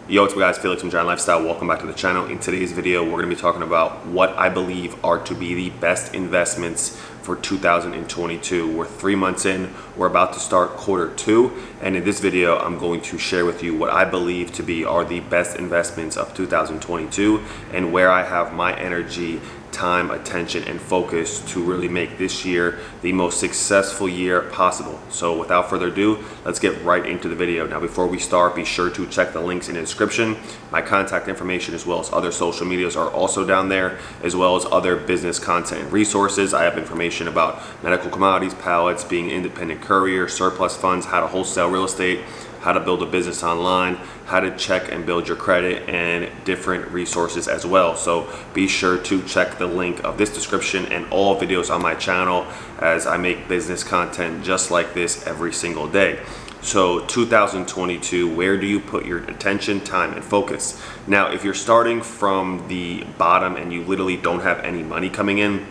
Yo, what's up guys, Felix from Giant Lifestyle. Welcome back to the channel. In today's video, we're going to be talking about what I believe are to be the best investments for 2022. We're 3 months in, we're about to start Q2, and in this video, I'm going to share with you what I believe to be are the best investments of 2022 and where I have my energy, time, attention, and focus to really make this year the most successful year possible. So without further ado, let's get right into the video. Now, before we start, be sure to check the links in the description. My contact information as well as other social medias are also down there, as well as other business content and resources. I have information about medical commodities, pallets, being an independent courier, surplus funds, how to wholesale real estate, how to build a business online, how to check and build your credit, and different resources as well. So be sure to check the link of this description and all videos on my channel, as I make business content just like this every single day. So 2022, where do you put your attention, time, and focus? Now, if you're starting from the bottom and you literally don't have any money coming in,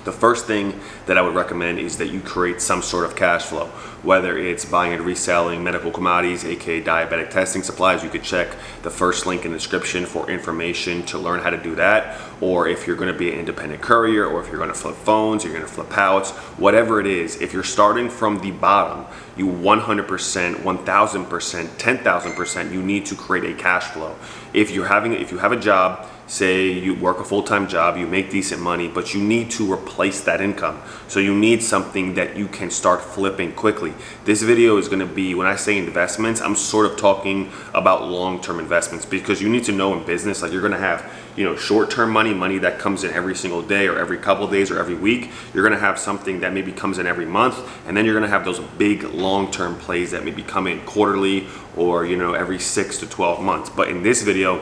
the first thing that I would recommend is that you create some sort of cash flow, whether it's buying and reselling medical commodities, aka diabetic testing supplies. You could check the first link in the description for information to learn how to do that. Or if you're going to be an independent courier, or if you're going to flip phones, you're going to flip pallets, whatever it is, if you're starting from the bottom, you 100%, 1000%, 10,000%, you need to create a cash flow. If you have a job, say you work a full-time job, you make decent money, but you need to replace that income. So you need something that you can start flipping quickly. This video is going to be, when I say investments, I'm sort of talking about long-term investments, because you need to know in business, like, you're going to have, short-term money that comes in every single day or every couple of days or every week. You're going to have something that maybe comes in every month, and then you're going to have those big long-term plays that maybe come in quarterly or, every 6 to 12 months. But in this video,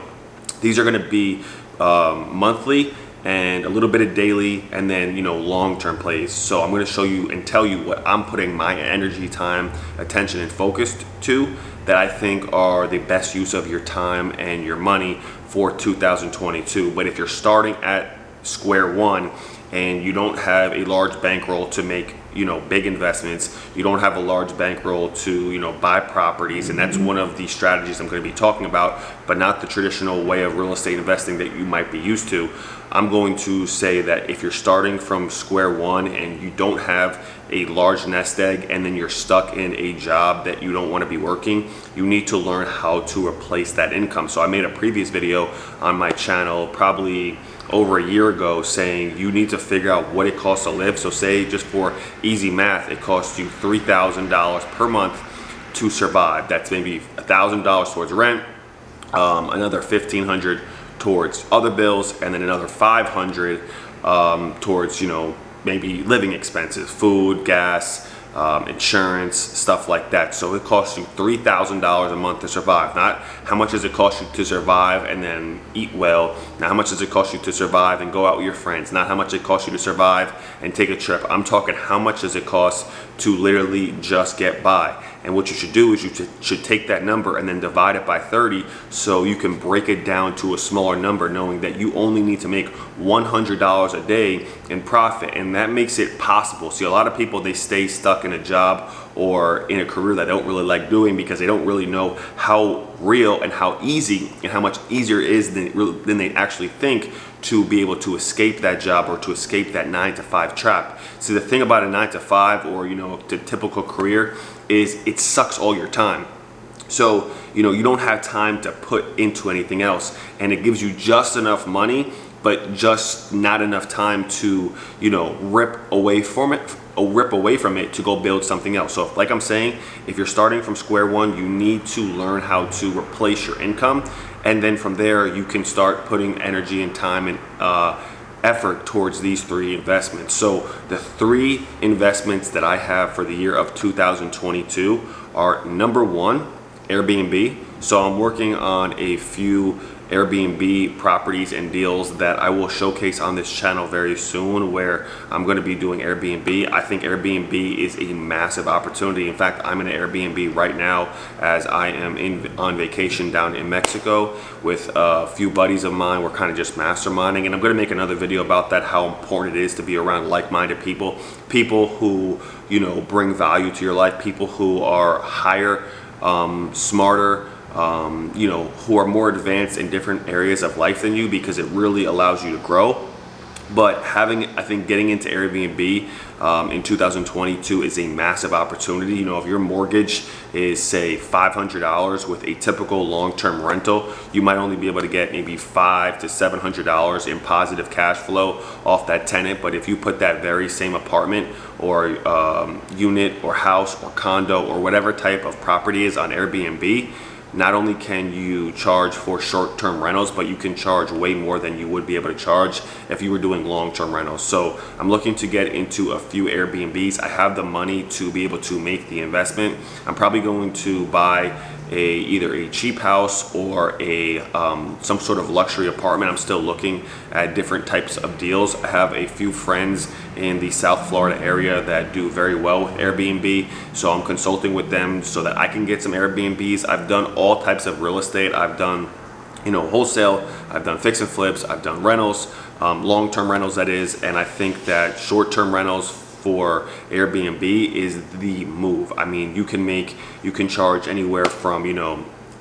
these are going to be monthly and a little bit of daily, and then long-term plays. So I'm going to show you and tell you what I'm putting my energy, time, attention, and focus to, that I think are the best use of your time and your money for 2022. But if you're starting at square one and you don't have a large bankroll to make big investments, you don't have a large bankroll to buy properties, and that's one of the strategies I'm going to be talking about, but not the traditional way of real estate investing that you might be used to. I'm going to say that if you're starting from square one and you don't have a large nest egg, and then you're stuck in a job that you don't want to be working, you need to learn how to replace that income. So I made a previous video on my channel probably over a year ago saying you need to figure out what it costs to live. So say, just for easy math, it costs you $3,000 per month to survive. That's maybe $1,000 towards rent, another $1,500 towards other bills, and then another $500 towards maybe living expenses, food, gas, insurance, stuff like that. So it costs you $3,000 a month to survive. Not how much does it cost you to survive and then eat well. Not how much does it cost you to survive and go out with your friends. Not how much it costs you to survive and take a trip. I'm talking how much does it cost to literally just get by. And what you should do is you should take that number and then divide it by 30, so you can break it down to a smaller number, knowing that you only need to make $100 a day in profit. And that makes it possible. See, a lot of people, they stay stuck in a job or in a career that they don't really like doing, because they don't really know how real and how easy and how much easier it is than they actually think to be able to escape that job or to escape that 9-to-5 trap. See, the thing about a 9-to-5 or the typical career is it sucks all your time. So you don't have time to put into anything else, and it gives you just enough money, but just not enough time to rip away from it to go build something else. So like I'm saying, if you're starting from square one, you need to learn how to replace your income, and then from there you can start putting energy and time and effort towards these 3 investments. So the 3 investments that I have for the year of 2022 are: number 1, Airbnb. So I'm working on a few Airbnb properties and deals that I will showcase on this channel very soon, where I'm going to be doing Airbnb. I think Airbnb is a massive opportunity. In fact, I'm in an Airbnb right now as I am on vacation down in Mexico with a few buddies of mine. We're kind of just masterminding, and I'm going to make another video about that, how important it is to be around like-minded people who bring value to your life, people who are higher, smarter, who are more advanced in different areas of life than you, because it really allows you to grow. But I think getting into Airbnb in 2022 is a massive opportunity. If your mortgage is say $500 with a typical long-term rental, you might only be able to get maybe $500 to $700 in positive cash flow off that tenant. But if you put that very same apartment or unit or house or condo or whatever type of property is on Airbnb, not only can you charge for short-term rentals, but you can charge way more than you would be able to charge if you were doing long-term rentals. So I'm looking to get into a few Airbnbs. I have the money to be able to make the investment. I'm probably going to buy either a cheap house or some sort of luxury apartment. I'm still looking at different types of deals. I have a few friends in the South Florida area that do very well with Airbnb, so I'm consulting with them so that I can get some Airbnbs. I've done all types of real estate. I've done wholesale, I've done fix and flips, I've done rentals, long-term rentals that is, and I think that short-term rentals for Airbnb is the move. I mean, you can charge anywhere from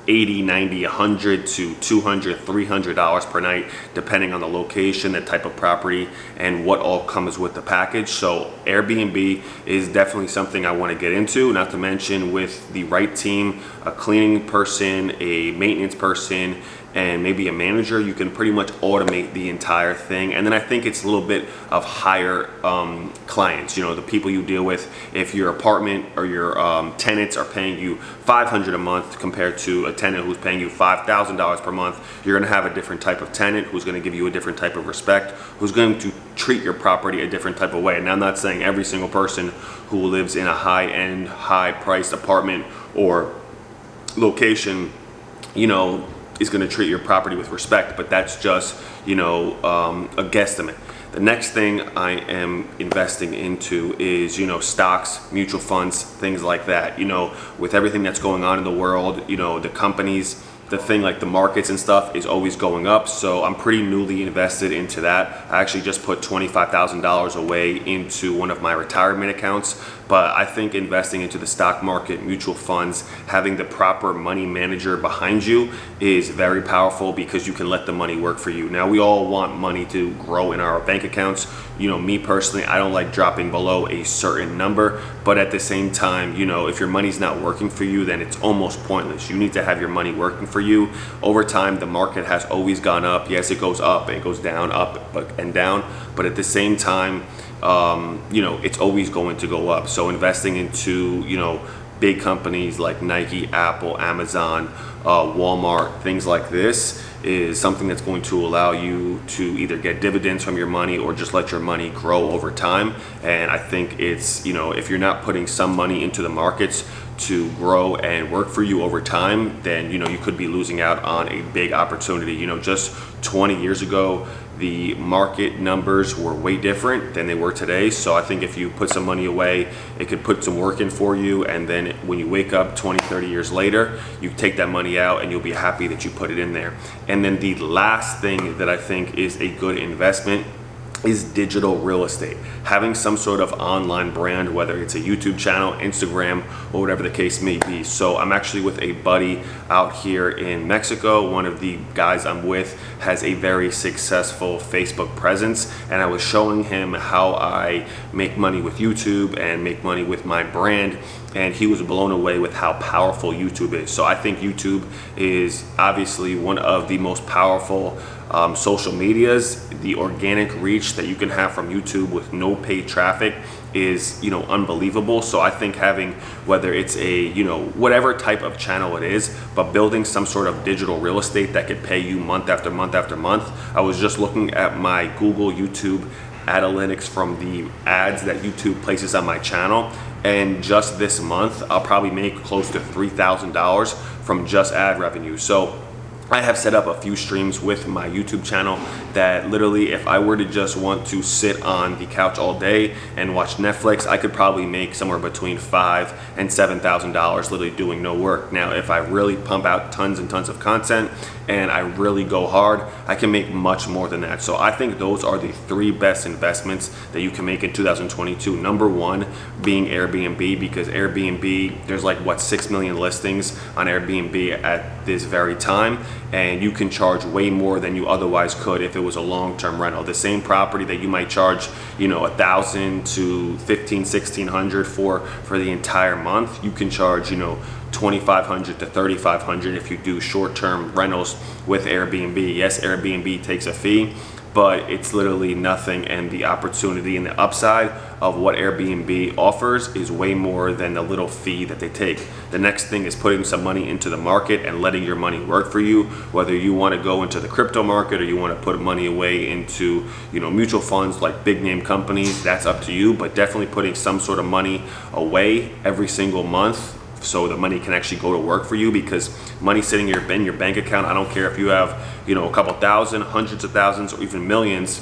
80, 90, 100 to $200, $300 per night, depending on the location, the type of property, and what all comes with the package. So Airbnb is definitely something I want to get into, not to mention with the right team, a cleaning person, a maintenance person, and maybe a manager, you can pretty much automate the entire thing. And then I think it's a little bit of higher clients, the people you deal with. If your apartment or your tenants are paying you $500 a month compared to a tenant who's paying you $5,000 per month, you're going to have a different type of tenant who's going to give you a different type of respect, who's going to treat your property a different type of way. And I'm not saying every single person who lives in a high-end, high-priced apartment or location, is going to treat your property with respect, but that's just, a guesstimate. The next thing I am investing into is, stocks, mutual funds, things like that. With everything that's going on in the world, the companies, the thing like the markets and stuff is always going up. So I'm pretty newly invested into that. I actually just put $25,000 away into one of my retirement accounts. But I think investing into the stock market, mutual funds, having the proper money manager behind you is very powerful, because you can let the money work for you. Now, we all want money to grow in our bank accounts. Me personally, I don't like dropping below a certain number, but at the same time, if your money's not working for you, then it's almost pointless. You need to have your money working for you. Over time, the market has always gone up. Yes, it goes up, it goes down, up and down, but at the same time, it's always going to go up. So investing into, big companies like Nike, Apple, Amazon, Walmart, things like this is something that's going to allow you to either get dividends from your money or just let your money grow over time. And I think it's, if you're not putting some money into the markets to grow and work for you over time, then, you could be losing out on a big opportunity. Just 20 years ago, the market numbers were way different than they were today. So I think if you put some money away, it could put some work in for you. And then when you wake up 20, 30 years later, you take that money out and you'll be happy that you put it in there. And then the last thing that I think is a good investment is digital real estate. Having some sort of online brand, whether it's a YouTube channel, Instagram, or whatever the case may be. So I'm actually with a buddy out here in Mexico. One of the guys I'm with has a very successful Facebook presence, and I was showing him how I make money with YouTube and make money with my brand, and he was blown away with how powerful YouTube is. So I think YouTube is obviously one of the most powerful social medias. The organic reach that you can have from YouTube with no paid traffic is, unbelievable. So I think having, whether it's a, whatever type of channel it is, but building some sort of digital real estate that could pay you month after month after month. I was just looking at my Google YouTube analytics from the ads that YouTube places on my channel, and just this month I'll probably make close to $3,000 from just ad revenue. So I have set up a few streams with my YouTube channel that literally, if I were to just want to sit on the couch all day and watch Netflix, I could probably make somewhere between $5,000 and $7,000 literally doing no work. Now, if I really pump out tons and tons of content and I really go hard, I can make much more than that. So I think those are the three best investments that you can make in 2022. Number one being Airbnb, because Airbnb, there's like 6 million listings on Airbnb at this very time, and you can charge way more than you otherwise could if it was a long-term rental. The same property that you might charge, you know, $1,000 to $1,500, $1,600 for the entire month, you can charge, you know, $2,500 to $3,500 if you do short-term rentals with Airbnb. Yes, Airbnb takes a fee, but it's literally nothing, and the opportunity and the upside of what Airbnb offers is way more than the little fee that they take. The next thing is putting some money into the market and letting your money work for you, whether you want to go into the crypto market or you want to put money away into, you know, mutual funds like big name companies. That's up to you, but definitely putting some sort of money away every single month so the money can actually go to work for you, because money sitting in your bank account, I don't care if you have, you know, a couple thousand, hundreds of thousands, or even millions,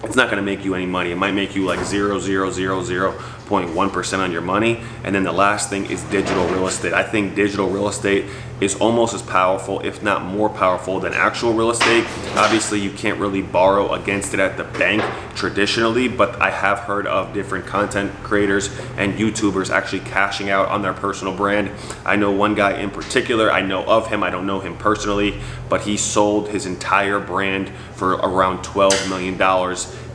it's not going to make you any money. It might make you like 0.1% on your money. And then the last thing is digital real estate. I think digital real estate is almost as powerful, if not more powerful, than actual real estate. Obviously, you can't really borrow against it at the bank traditionally, but I have heard of different content creators and YouTubers actually cashing out on their personal brand. I know one guy in particular, I know of him, I don't know him personally, but he sold his entire brand for around $12 million,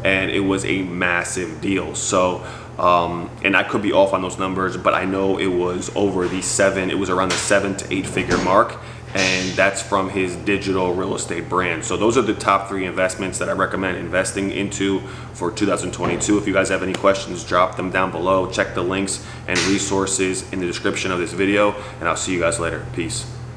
and it was a massive deal. So and I could be off on those numbers, but I know it was around the 7 to 8 figure mark, and that's from his digital real estate brand. So those are the top 3 investments that I recommend investing into for 2022. If you guys have any questions, drop them down below. Check the links and resources in the description of this video, and I'll see you guys later. Peace.